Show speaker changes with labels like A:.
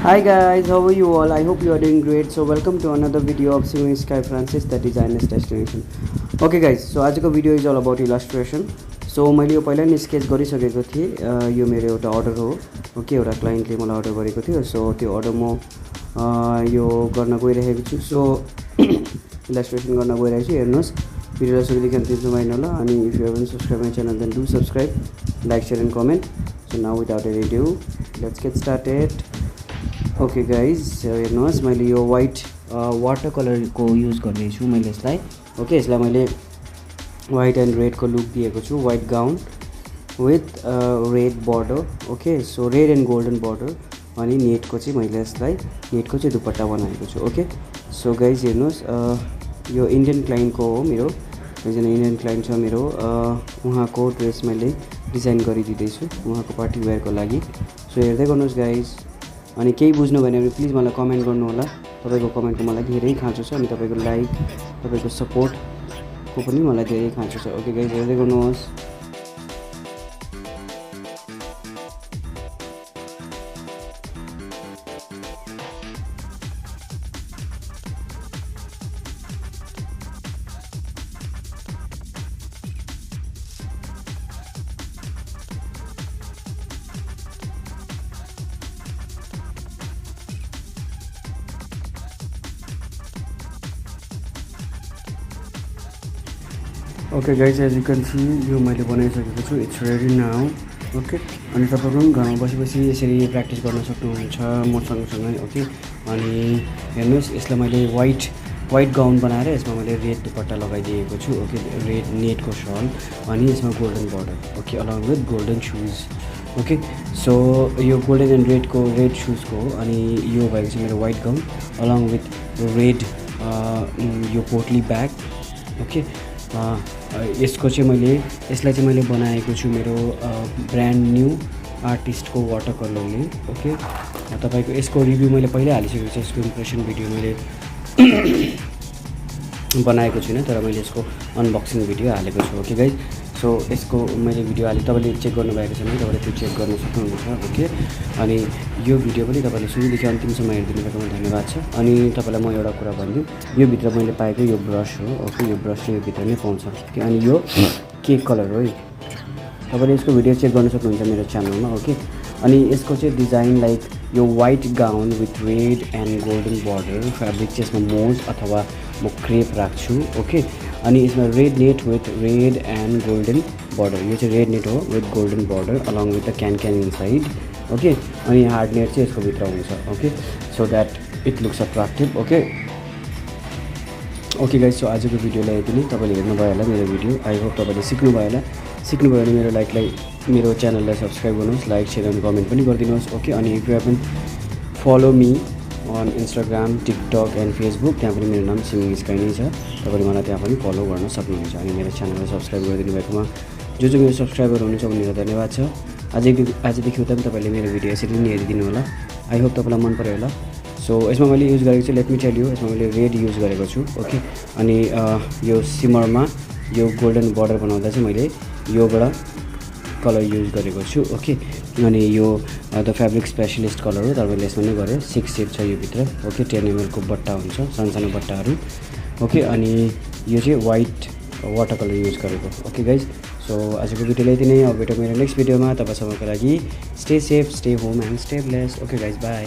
A: Hi guys, how are you all? I hope you are doing great. So welcome to another video of Singing Sky Francis, the designer's destination. Okay guys, so आजको video is all about illustration. So मैले यो पहिला नि sketch गरिसकेको थिएँ. यो मेरो एउटा अर्डर हो. ओके, एउटा क्लाइन्टले मलाई अर्डर गरेको थियो. सो त्यो अर्डर म यो गर्न गइरहेको छु. सो illustration गर्न गइरहेको छु. हेर्नुस्, भिडियोलाई सुरुदेखि अन्तिमसम्म हेर्नु होला. अनि if you haven't subscribed my channel, then do subscribe, like, share and comment. So now without any ado, let's get started. Okay guys, हेर्नुहोस् मैले यो वाइट वाटर कलरको युज गर्दैछु मैले यसलाई. ओके, यसलाई मैले वाइट एन्ड रेडको लुक दिएको छु. White gown with red border. Okay, so red and golden border. अनि नेटको चाहिँ मैले यसलाई नेटको चाहिँ दुपट्टा बनाएको छु. ओके, सो गाइज हेर्नुहोस्, यो इन्डियन क्लाइन्टको हो. मेरो एकजना इन्डियन क्लाइन्ट छ मेरो. उहाँको ड्रेस मैले डिजाइन गरिदिँदैछु उहाँको पार्टी वेयरको लागि. सो हेर्दै गर्नुहोस् गाइज. अनि केही बुझ्नु भएन भने प्लिज मलाई कमेन्ट गर्नु होला. तपाईँको कमेन्टको मलाई धेरै खाँचो छ. अनि तपाईँको लाइक, तपाईँको सपोर्टको पनि मलाई धेरै खाँचो छ. ओके गाइज, हेर्दै गर्नुहोस्. Okay guys, as you can see यो मैले बनाइसकेको छु. It's ready now. ओके, अनि तपाईँहरू पनि घरमा बसी बसी यसरी प्र्याक्टिस गर्न सक्नुहुन्छ म सँगसँगै. ओके, अनि हेर्नुहोस्, यसलाई मैले वाइट गाउन बनाएर यसमा मैले रेड दुपट्टा लगाइदिएको छु. ओके, रेड नेटको सल अनि यसमा golden border. Okay, along with golden shoes. Okay, so यो गोल्डन एन्ड रेड सुजको हो. अनि यो भएको चाहिँ मेरो white gown along with red यो पोटली ब्याग. ओके, यसको चाहिँ यसलाई चाहिँ मैले बनाएको छु मेरो ब्रान्ड न्यू आर्टिस्टको वाटर कलरले. ओके, तपाईँको यसको रिभ्यू मैले पहिल्यै हालिसकेको छु. यसको इम्प्रेसन भिडियो मैले बनाएको छुइनँ, तर मैले यसको अनबक्सिङ भिडियो हालेको छु. ओके गाइज, सो यसको मैले भिडियो हालेँ. तपाईँले चेक गर्नुभएको छ भने तपाईँले त्यो चेक गर्न सक्नुहुन्छ. ओके, अनि यो भिडियो पनि तपाईँले सुरुदेखि अन्तिमसम्म हेरिदिनु भएकोमा धन्यवाद छ. अनि तपाईँलाई म एउटा कुरा भनिदिउँ, यो भित्र मैले पाएको यो ब्रस हो. ओके, यो ब्रस चाहिँ यो भित्र नै पाउँछ. ओके, अनि यो केक कलर हो है. तपाईँले यसको भिडियो चेक गर्न सक्नुहुन्छ मेरो च्यानलमा. ओके, अनि यसको चाहिँ डिजाइन लाइक यो white gown with red and golden border. Fabric चाहिँ यसमा मोज अथवा म क्रेप राख्छु. ओके, अनि यसमा red net with red and golden border. यो चाहिँ रेड नेट हो with golden border along with the can inside. Okay, अनि हार्ड नेट चाहिँ यसको भित्र हुन्छ. Okay, so that it looks attractive. Okay guys, so आजको भिडियोलाई यति नै. तपाईँले हेर्नुभयो होला मेरो भिडियो. आई होप तपाईँले सिक्नुभयो भने मेरो च्यानललाई सब्सक्राइब गर्नुहोस्, लाइक, सेयर एन्ड कमेन्ट पनि गरिदिनुहोस्. ओके, अनि if you haven't follow me on Instagram, TikTok and Facebook, त्यहाँ पनि मेरो नाम सिङ्गिङ स्काई नै छ. तपाईँले मलाई त्यहाँ पनि फलो गर्न सक्नुहुन्छ. अनि मेरो च्यानललाई सब्सक्राइब गरिदिनु भएकोमा जो मेरो सब्सक्राइबर हुनुहुन्छ उनीहरूलाई धन्यवाद छ. आजदेखि उता पनि तपाईँले मेरो भिडियो यसरी नै हेरिदिनु होला. आई होप तपाईँलाई मन पऱ्यो होला. सो यसमा मैले युज गरेको छु, लेट मी टेल यू, यसमा मैले रेड युज गरेको छु. ओके, अनि यो सिमरमा यो गोल्डन बर्डर बनाउँदा चाहिँ मैले योबाट कलर युज गरेको छु. ओके, अनि यो द फेब्रिक स्पेसलिस्ट कलर हो. तपाईँले यसमा नै गरेँ. 6 सेट छ यो भित्र. ओके, 10 ml को बट्टा हुन्छ, सानो बट्टाहरू. ओके, अनि यो चाहिँ वाइट वाटर कलर युज गरेको. ओके गाइज, सो आजको भिडियोलाई यति नै. अब भेटौँ मेरो नेक्स्ट भिडियोमा. तपाईँसम्मको लागि stay safe, stay home and stay blessed. Okay guys, by.